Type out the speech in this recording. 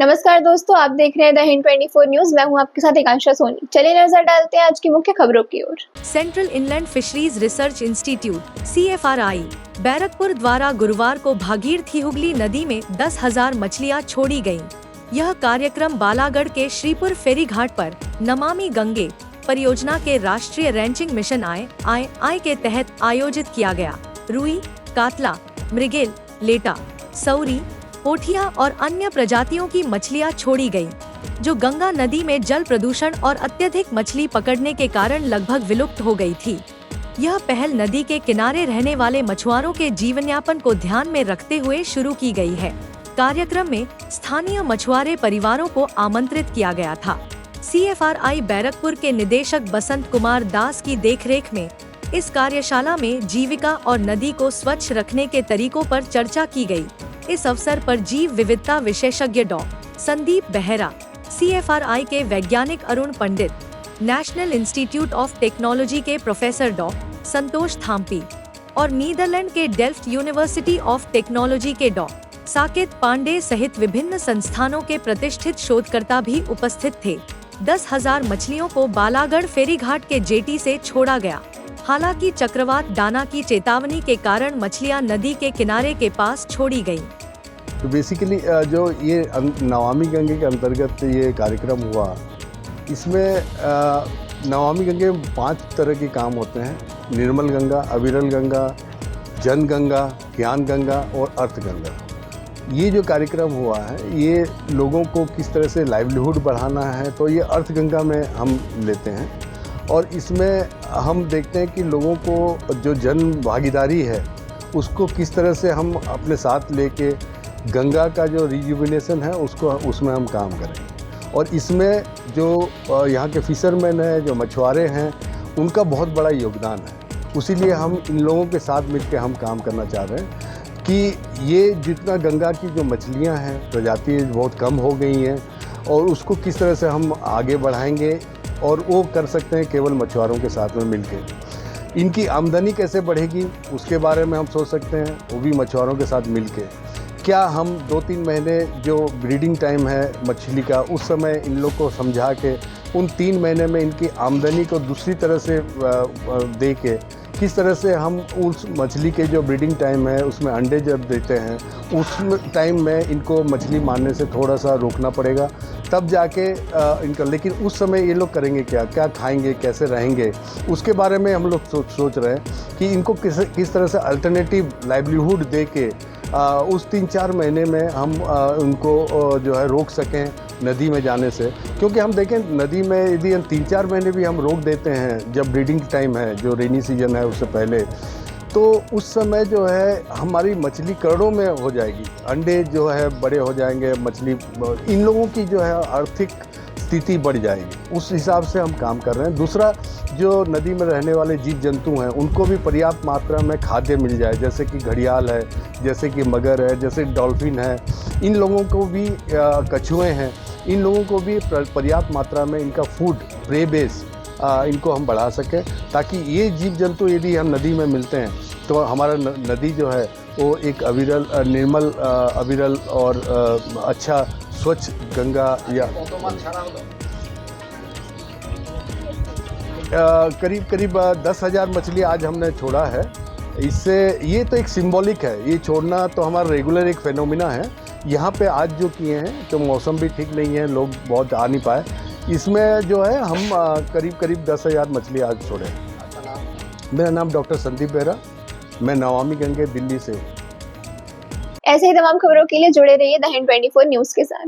नमस्कार दोस्तों, आप देख रहे हैं द हिंद 24 न्यूज। मैं हूं आपके साथ एकांशा सोनी। चलिए नजर डालते हैं आज की मुख्य खबरों की ओर। Central Inland Fisheries Research Institute (CFRI) Barrackpore द्वारा गुरुवार को भागीरथी हुगली नदी में 10,000 मछलियां छोड़ी गयीं। यह कार्यक्रम बालागढ़ के श्रीपुर फेरी घाट पर नमामि गंगे परियोजना के राष्ट्रीय रैंचिंग मिशन आई के तहत आयोजित किया गया। रुई, कातला, मृगेल, लेटा, सौरी, पोठिया और अन्य प्रजातियों की मछलियां छोड़ी गईं, जो गंगा नदी में जल प्रदूषण और अत्यधिक मछली पकड़ने के कारण लगभग विलुप्त हो गई थी। यह पहल नदी के किनारे रहने वाले मछुआरों के जीवनयापन को ध्यान में रखते हुए शुरू की गई है। कार्यक्रम में स्थानीय मछुआरे परिवारों को आमंत्रित किया गया था। CFRI बैरकपुर के निदेशक बसंत कुमार दास की देखरेख में इस कार्यशाला में जीविका और नदी को स्वच्छ रखने के तरीकों पर चर्चा की गई। इस अवसर पर जीव विविधता विशेषज्ञ डॉ. संदीप बेहरा, CFRI के वैज्ञानिक अरुण पंडित, नेशनल इंस्टीट्यूट ऑफ टेक्नोलॉजी के प्रोफेसर डॉ. संतोष थाम्पी और नीदरलैंड के डेल्फ्ट यूनिवर्सिटी ऑफ टेक्नोलॉजी के डॉ. साकेत पांडे सहित विभिन्न संस्थानों के प्रतिष्ठित शोधकर्ता भी उपस्थित थे। 10,000 मछलियों को बालागढ़ फेरीघाट के जेटी से छोड़ा गया। हालांकि चक्रवात डाना की चेतावनी के कारण मछलियां नदी के किनारे के पास छोड़ी गईं। तो बेसिकली जो ये नमामि गंगे के अंतर्गत ये कार्यक्रम हुआ, इसमें नमामि गंगे में 5 तरह के काम होते हैं: निर्मल गंगा, अविरल गंगा, जन गंगा, ज्ञान गंगा और अर्थ गंगा। ये जो कार्यक्रम हुआ है, ये लोगों को किस तरह से लाइवलीहुड बढ़ाना है, तो ये अर्थ गंगा में हम लेते हैं। और इसमें हम देखते हैं कि लोगों को जो जन भागीदारी है, उसको किस तरह से हम अपने साथ लेके गंगा का जो रिजुविनेशन है उसमें हम काम करें। और इसमें जो यहाँ के फिशरमैन हैं, जो मछुआरे हैं, उनका बहुत बड़ा योगदान है। उसीलिए हम इन लोगों के साथ मिलकर हम काम करना चाह रहे हैं कि ये जितना गंगा की जो मछलियाँ हैं, प्रजाति बहुत कम हो गई हैं, और उसको किस तरह से हम आगे बढ़ाएंगे, और वो कर सकते हैं केवल मछुआरों के साथ में मिलकर। इनकी आमदनी कैसे बढ़ेगी, उसके बारे में हम सोच सकते हैं, वो भी मछुआरों के साथ मिलकर। क्या हम 2-3 महीने जो ब्रीडिंग टाइम है मछली का, उस समय इन लोग को समझा के उन 3 महीने में इनकी आमदनी को दूसरी तरह से दे के, किस तरह से हम उस मछली के जो ब्रीडिंग टाइम है उसमें अंडे जब देते हैं, उस टाइम में इनको मछली मारने से थोड़ा सा रोकना पड़ेगा, तब जाके इनका। लेकिन उस समय ये लोग करेंगे क्या, क्या खाएंगे, कैसे रहेंगे, उसके बारे में हम लोग सोच रहे हैं कि इनको किस तरह से अल्टरनेटिव लाइवलीहुड दे के उस 3-4 महीने में हम उनको जो है रोक सकें नदी में जाने से। क्योंकि हम देखें नदी में यदि 3-4 महीने भी हम रोक देते हैं, जब ब्रीडिंग टाइम है, जो रेनी सीजन है उससे पहले, तो उस समय जो है हमारी मछली करोड़ों में हो जाएगी, अंडे जो है बड़े हो जाएंगे, मछली, इन लोगों की जो है आर्थिक स्थिति बढ़ जाएगी। उस हिसाब से हम काम कर रहे हैं। दूसरा, जो नदी में रहने वाले जीव जंतु हैं, उनको भी पर्याप्त मात्रा में खाद्य मिल जाए, जैसे कि घड़ियाल है, जैसे कि मगर है, जैसे डॉल्फिन है, इन लोगों को भी, कछुए हैं, इन लोगों को भी पर्याप्त मात्रा में इनका फूड, प्रे बेस, इनको हम बढ़ा सकें, ताकि ये जीव जंतु यदि हम नदी में मिलते हैं तो हमारा नदी जो है वो एक अविरल, निर्मल, अविरल और अच्छा स्वच्छ गंगा या करीब 10,000 मछली आज हमने छोड़ा है। इससे ये तो एक सिंबॉलिक है, ये छोड़ना तो हमारा रेगुलर एक फेनोमिना है। यहाँ पे आज जो किए हैं, तो मौसम भी ठीक नहीं है, लोग बहुत आ नहीं पाए, इसमें जो है हम करीब 10,000 मछली आज छोड़े। मेरा नाम डॉक्टर संदीप बेहरा, मैं नमामि गंगे, दिल्ली से। ऐसे ही तमाम खबरों के लिए जुड़े रहिए द हिंद 24 न्यूज के साथ।